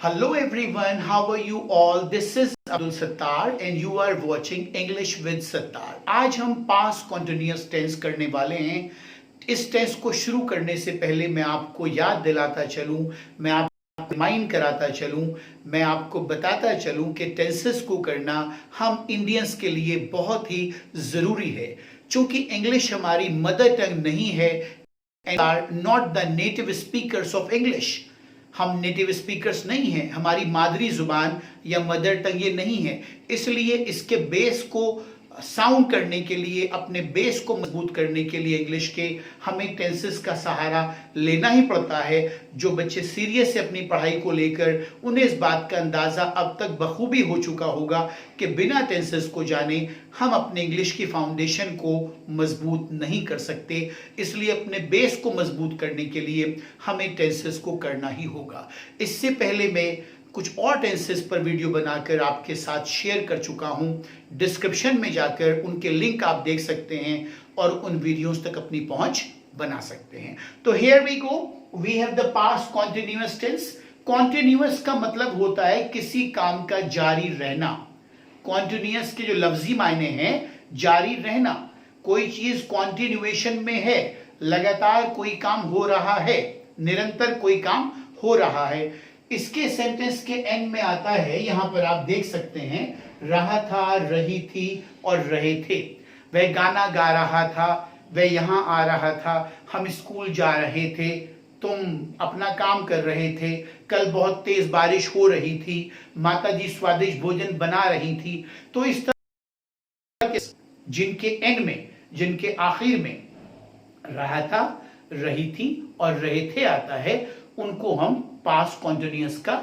Hello everyone, how are you all? This is Abdul Sattar and you are watching English with Sattar. आज हम past continuous tense करने वाले हैं। इस tense को शुरू करने से पहले मैं आपको याद दिलाता चलूं, मैं आपको रिमाइंड कराता चलूं, मैं आपको बताता चलूं कि टेंसेस को करना हम इंडियंस के लिए बहुत ही ज़रूरी है। चूंकि इंग्लिश हमारी मदर टंग नहीं है and are not the native speakers of English. हम नेटिव स्पीकर्स नहीं हैं, हमारी मादरी जुबान या मदर टंग ये नहीं है, इसलिए इसके बेस को साउंड करने के लिए, अपने बेस को मजबूत करने के लिए इंग्लिश के हमें टेंसेस का सहारा लेना ही पड़ता है। जो बच्चे सीरियस है अपनी पढ़ाई को लेकर, उन्हें इस बात का अंदाज़ा अब तक बखूबी हो चुका होगा कि बिना टेंसेस को जाने हम अपने इंग्लिश की फाउंडेशन को मजबूत नहीं कर सकते। इसलिए अपने बेस को मजबूत करने के लिए हमें टेंसेस को करना ही होगा। इससे पहले मैं कुछ और टेंसेस पर वीडियो बनाकर आपके साथ शेयर कर चुका हूं। डिस्क्रिप्शन में जाकर उनके लिंक आप देख सकते हैं और उन वीडियोस तक अपनी पहुंच बना सकते हैं। तो here we go, we have the past continuous tense. Continuous का मतलब होता है किसी काम का जारी रहना। कॉन्टिन्यूअस के जो लफ्जी मायने हैं, जारी रहना, कोई चीज कॉन्टिन्यूएशन में है, लगातार कोई काम हो रहा है, निरंतर कोई काम हो रहा है। इसके सेंटेंस के एंड में आता है, यहां पर आप देख सकते हैं, रहा था, रही थी और रहे थे। वह गाना गा रहा था, वह यहां आ रहा था, हम स्कूल जा रहे थे, तुम अपना काम कर रहे थे, कल बहुत तेज बारिश हो रही थी, माताजी स्वादिष्ट भोजन बना रही थी। तो इस तरह के जिनके एंड में, जिनके आखिर में रहा था, रही थी और रहे थे आता है, उनको हम पास्ट कॉन्टिन्यूअस का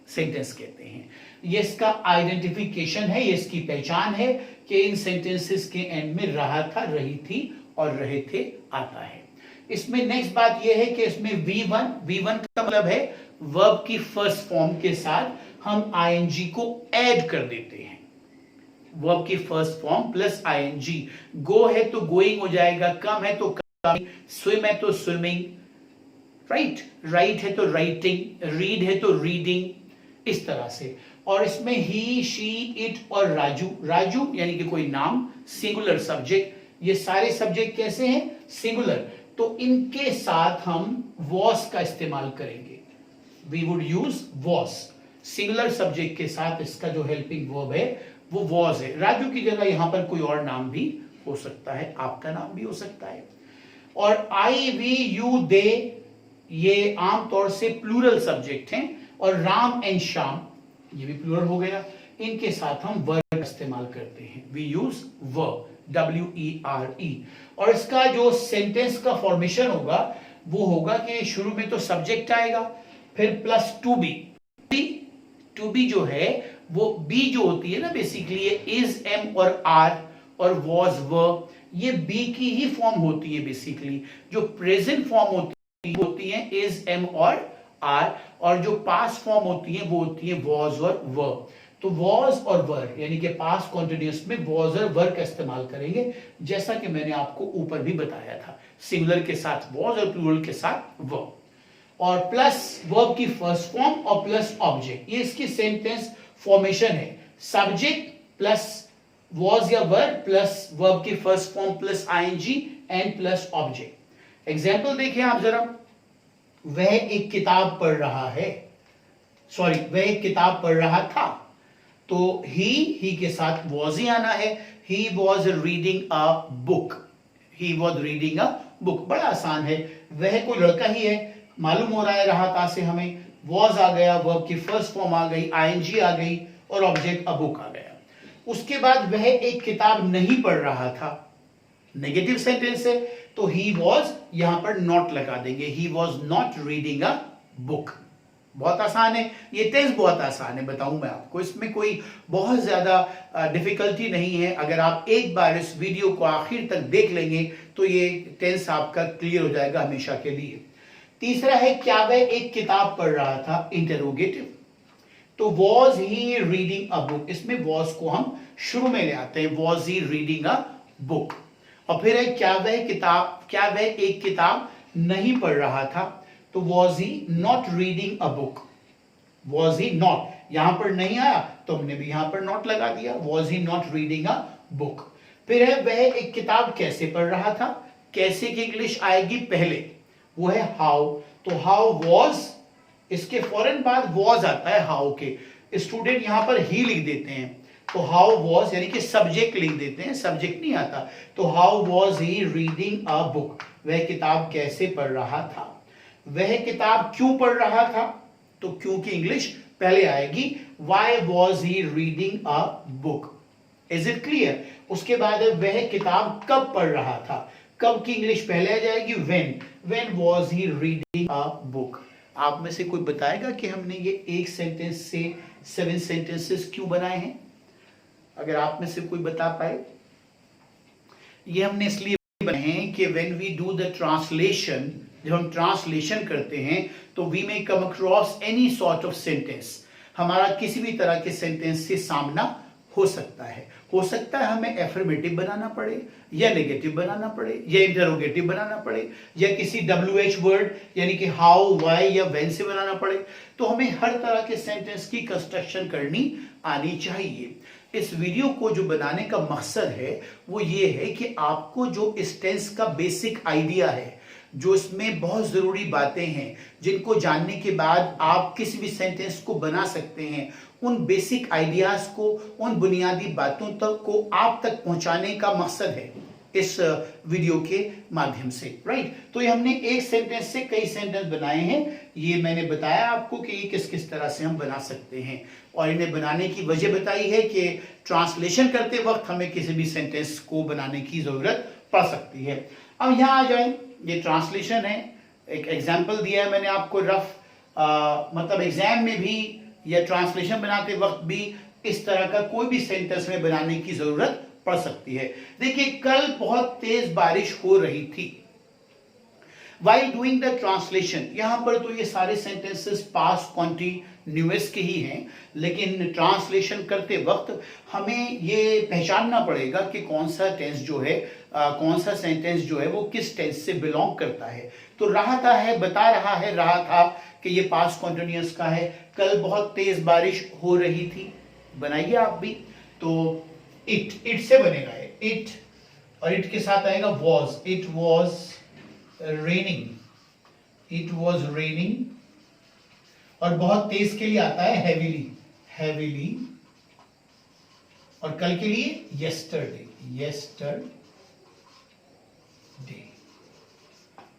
सेंटेंस कहते हैं। ये इसका आइडेंटिफिकेशन है, ये इसकी पहचान है कि इन सेंटेंसेस के एंड में रहा था, रही थी और रहे थे आता है। इसमें नेक्स्ट बात यह है कि इसमें V1 का मतलब है वर्ब की फर्स्ट फॉर्म के साथ हम ing को ऐड कर देते हैं। वर्ब की फर्स्ट फॉर्म प्लस ing। गो है तो गोइंग हो जाएगा, कम है तो कमिंग, स्विम है तो स्विमिंग, राइट है तो राइटिंग, रीड है तो रीडिंग, इस तरह से। और इसमें ही, शी, इट और राजू यानी कि कोई नाम, सिंगुलर सब्जेक्ट। ये सारे सब्जेक्ट कैसे हैं? सिंगुलर। तो इनके साथ हम वॉस का इस्तेमाल करेंगे। We would use was. Singular subject के साथ इसका जो हेल्पिंग वर्ब है वो वॉस है। राजू की जगह यहां पर कोई और नाम भी हो सकता है, आपका नाम भी हो सकता है। और आई, वी, यू, दे, ये आमतौर से प्लूरल सब्जेक्ट हैं। और राम एंड श्याम, ये भी प्लूरल हो गया, इनके साथ हम वर्ब का इस्तेमाल करते हैं। We use verb, WERE। और इसका जो सेंटेंस का फॉर्मेशन होगा वो होगा कि शुरू में तो सब्जेक्ट आएगा, फिर प्लस टू बी जो है वो बी जो होती है ना, बेसिकली ये इज, एम और आर और वॉज, वर, ये बी की ही फॉर्म होती है। बेसिकली जो प्रेजेंट फॉर्म होती है इज, एम और आर, और जो पास्ट फॉर्म होती है वो होती है वॉज और वर। तो वॉज और वर यानी कि पास्ट कॉन्टिन्यूअस में वॉज और वर का इस्तेमाल करेंगे, जैसा कि मैंने आपको ऊपर भी बताया था। सिंगुलर के साथ वॉज और प्लूरल के साथ वर, और प्लस वर्ब की फर्स्ट फॉर्म और प्लस ऑब्जेक्ट। ये इसकी सेंटेंस फॉर्मेशन है। सब्जेक्ट प्लस वॉज या वर प्लस वर्ब की first form plus ing and plus object. Example देखिए आप जरा। वह एक किताब पढ़ रहा है, वह एक किताब पढ़ रहा था, तो ही के साथ वॉज ही आना है। He was reading a book, he was reading a book. बड़ा आसान है, वह कोई लड़का ही है, मालूम हो रहा है रहा था से हमें। वॉज आ गया, वर्ब की फर्स्ट फॉर्म आ गई, ing आ गई और ऑब्जेक्ट अ बुक आ गया। उसके बाद वह एक किताब नहीं पढ़ रहा था, नेगेटिव सेंटेंस है, तो ही वॉज यहां पर नॉट लगा देंगे। He was not reading a book. बहुत आसान है, ये टेंस बहुत आसान है, बताऊं मैं आपको, इसमें कोई बहुत ज्यादा डिफिकल्टी नहीं है। अगर आप एक बार इस वीडियो को आखिर तक देख लेंगे तो ये टेंस आपका क्लियर हो जाएगा हमेशा के लिए। तीसरा है, क्या वह एक किताब पढ़ रहा था, इंटरोगेटिव। तो was he reading a book, इसमें वॉज को हम शुरू में ले आते हैं, was he reading a book. और फिर है, क्या वह एक किताब नहीं पढ़ रहा था, तो was he not reading a book. Was he not, यहां पर नहीं आया तो हमने भी यहां पर नॉट लगा दिया, was he not reading a book. फिर है वह एक किताब कैसे पढ़ रहा था, कैसे की इंग्लिश आएगी पहले, वो है हाउ। तो हाउ वॉज, इसके फौरन बाद वॉज आता है हाउ के, स्टूडेंट यहां पर ही लिख देते हैं, तो हाउ वॉज यानी कि सब्जेक्ट लिख देते हैं, सब्जेक्ट नहीं आता, तो how was he reading a book, वह किताब कैसे पढ़ रहा था। वह किताब क्यों पढ़ रहा था, तो क्यों की इंग्लिश पहले आएगी, why was he reading a book. Is it clear. उसके बाद वह किताब कब पढ़ रहा था, कब की इंग्लिश पहले आ जाएगी, when was he reading a book. आप में से कोई बताएगा कि हमने ये एक सेंटेंस से 7 सेंटेंसेस क्यों बनाए हैं, अगर आप में से कोई बता पाए। ये हमने इसलिए बनाए हैं कि when we do the translation, जब हम ट्रांसलेशन करते हैं तो we may come across any sort of sentence, हमारा किसी भी तरह के सेंटेंस से सामना हो सकता है। हो सकता है हमें एफर्मेटिव बनाना पड़े, या नेगेटिव बनाना पड़े, या इंटरोगेटिव बनाना पड़े, या किसी WH वर्ड यानी कि हाउ, व्हाई या व्हेन से बनाना पड़े। तो हमें हर तरह के सेंटेंस की कंस्ट्रक्शन करनी आनी चाहिए। इस वीडियो को जो बनाने का मकसद है वो ये है कि आपको जो इस टेंस का बेसिक आइडिया है, जो इसमें बहुत जरूरी बातें हैं जिनको जानने के बाद आप किसी भी सेंटेंस को बना सकते हैं, उन बेसिक आइडियाज को, उन बुनियादी बातों तक को आप तक पहुंचाने का मकसद है इस वीडियो के माध्यम से, राइट। तो ये हमने एक सेंटेंस से कई सेंटेंस बनाए हैं, ये मैंने बताया आपको कि ये किस किस तरह से हम बना सकते हैं, और इन्हें बनाने की वजह बताई है कि ट्रांसलेशन करते वक्त हमें किसी भी सेंटेंस को बनाने की जरूरत पड़ सकती है। अब यहां आ जाए, ये ट्रांसलेशन है, एक एग्जाम्पल दिया है मैंने आपको रफ, मतलब एग्जाम में भी या ट्रांसलेशन बनाते वक्त भी इस तरह का कोई भी सेंटेंस में बनाने की जरूरत पड़ सकती है। देखिए, कल बहुत तेज बारिश हो रही थी। While doing the translation, यहां पर तो ये सारे सेंटेंसेस पास्ट कॉन्टिन्यूअस के ही हैं, लेकिन ट्रांसलेशन करते वक्त हमें ये पहचानना पड़ेगा कि कौन सा टेंस जो है, कौन सा सेंटेंस जो है वो किस टेंस से बिलोंग करता है। तो रहा है, बता रहा है, रहा था कि ये पास्ट कॉन्टिन्यूअस का है। कल बहुत तेज बारिश हो रही थी, बनाइए आप भी। तो इट से बनेगा इट, और इट के साथ आएगा was, it was raining, it was raining, और बहुत तेज के लिए आता है हैवीली, हैवीली, और कल के लिए yesterday, yesterday.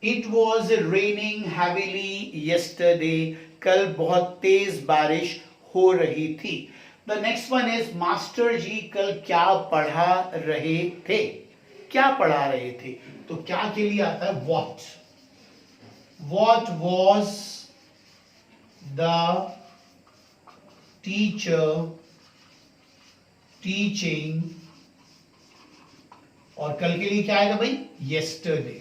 It was raining heavily yesterday, कल बहुत तेज बारिश हो रही थी। The next one is master ji कल क्या पढ़ा रहे थे, क्या पढ़ा रहे थे, तो क्या के लिए आता है what, what was the teacher teaching, और कल के लिए क्या आएगा भाई, येस्टरडे,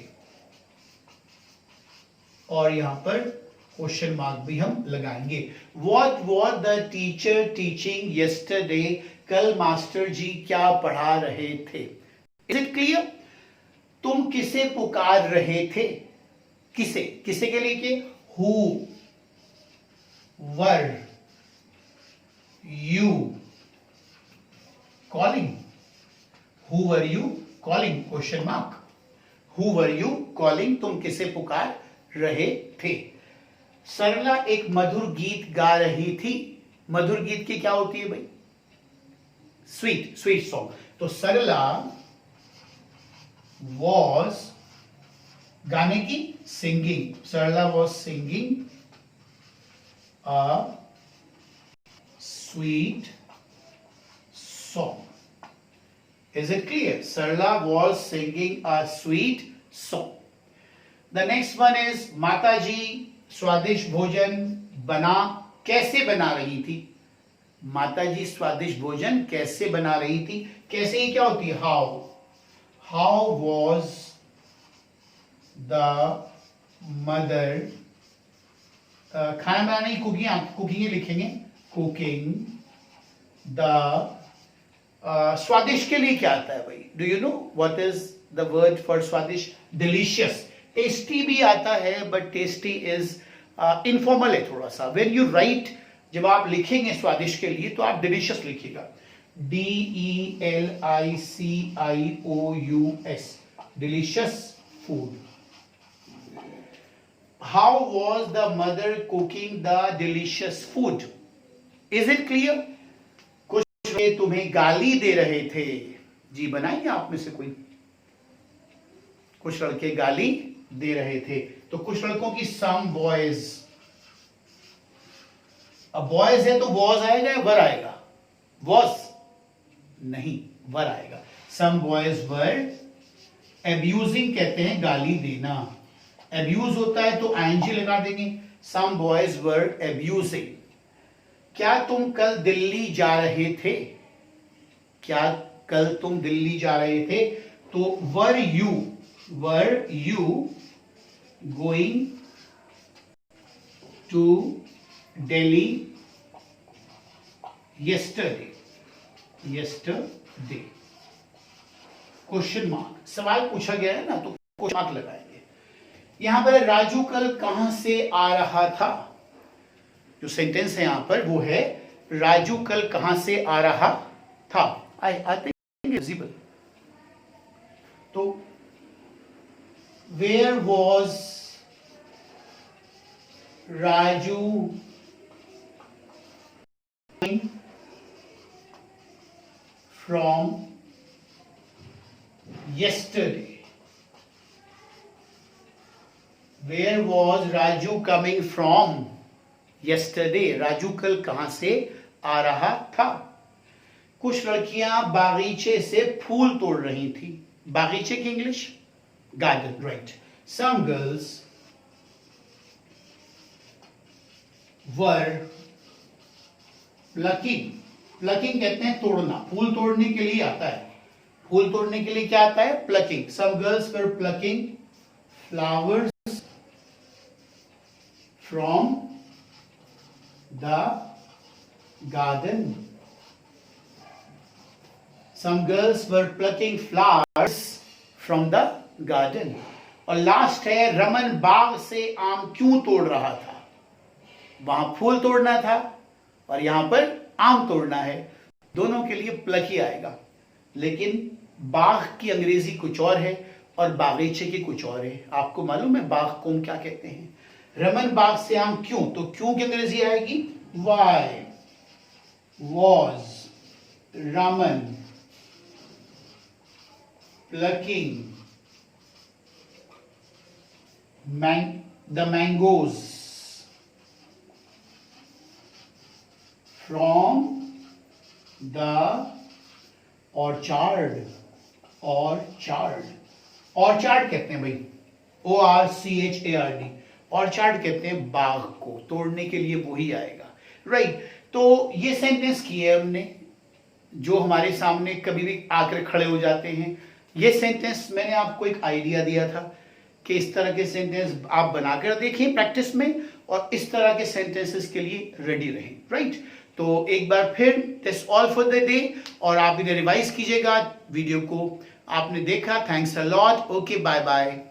और यहां पर क्वेश्चन मार्क भी हम लगाएंगे। What was the teacher teaching yesterday, कल मास्टर जी क्या पढ़ा रहे थे। Is it clear. तुम किसे पुकार रहे थे, किसे, किसे के लिए कि who were you calling, who were you calling, question mark, who were you calling, तुम किसे पुकार रहे थे। सरला एक मधुर गीत गा रही थी, मधुर गीत की क्या होती है भाई, स्वीट, स्वीट सॉन्ग। तो सरला वॉज गाने की singing, Sarla was singing a sweet song. Is it clear, Sarla was singing a sweet song. The next one is माता जी स्वादिष्ट भोजन बना, कैसे बना रही थी, माता जी स्वादिष्ट भोजन कैसे बना रही थी, कैसे ही क्या होती है, how, how was the mother, खाना बनाने की कुकिंग, आप कुकिंग लिखेंगे, कुकिंग द, स्वादिष्ट के लिए क्या आता है भाई, do you know what is the word for स्वादिष्ट, डिलीशियस। टेस्टी भी आता है, बट टेस्टी इज इनफॉर्मल है थोड़ा सा। व्हेन यू राइट जब आप लिखेंगे स्वादिष्ट के लिए तो आप डिलीशियस लिखिएगा, DELICIOUS, delicious food. How was the mother cooking the delicious food? Is it clear? कुछ तुम्हें गाली दे रहे थे, जी बनाइए आप में से कोई। कुछ लड़के गाली दे रहे थे, तो कुछ लड़कों की सम बॉयज, अब बॉयज है तो वॉज आएगा या वर आएगा? वॉज नहीं, वर आएगा। सम बॉयज वर एब्यूजिंग, कहते हैं गाली देना। एब्यूज होता है तो आईएनजी लगा देंगे। Some boys were abusing. क्या तुम कल दिल्ली जा रहे थे? क्या कल तुम दिल्ली जा रहे थे? तो were you going to Delhi yesterday? Question mark, सवाल पूछा गया है ना तो क्वेश्चन मार्क लगाएंगे। यहां पर राजू कल कहां से आ रहा था? जो सेंटेंस है यहां पर वो है राजू कल कहां से आ रहा था। I think visible. तो where was Raju from yesterday? Where was Raju coming from yesterday? Raju कल कहां से आ रहा था? कुछ लड़कियां बागीचे से फूल तोड़ रही थी। बागीचे की English garden, right. Some girls were plucking, plucking कहते हैं तोड़ना, फूल तोड़ने के लिए आता है। फूल तोड़ने के लिए क्या आता है? Plucking. Some girls were plucking flowers from the garden. Some girls were plucking flowers from the garden. और लास्ट है रमन बाग से आम क्यों तोड़ रहा था? वहां फूल तोड़ना था और यहां पर आम तोड़ना है। दोनों के लिए प्लक ही आएगा, लेकिन बाग की अंग्रेजी कुछ और है और बागीचे की कुछ और है। आपको मालूम है बाग को हम क्या कहते हैं? रमन बाग से आम क्यों, तो क्यों की अंग्रेजी आएगी why was Raman plucking the mangoes from the orchard। Orchard कहते हैं भाई, ORCHARD। ऑर्चार्ड कहते हैं बाग को, तोड़ने के लिए वही आएगा, राइट। तो ये सेंटेंस किए हमने जो हमारे सामने कभी भी आकर खड़े हो जाते हैं। ये सेंटेंस मैंने आपको एक आइडिया दिया था कि इस तरह के सेंटेंस आप बनाकर देखिए प्रैक्टिस में, और इस तरह के सेंटेंसेस के लिए रेडी रहें, राइट। तो एक बार फिर that's all for the day, और आप इन्हें रिवाइज कीजिएगा वीडियो को। आपने देखा, thanks a lot, okay, bye bye.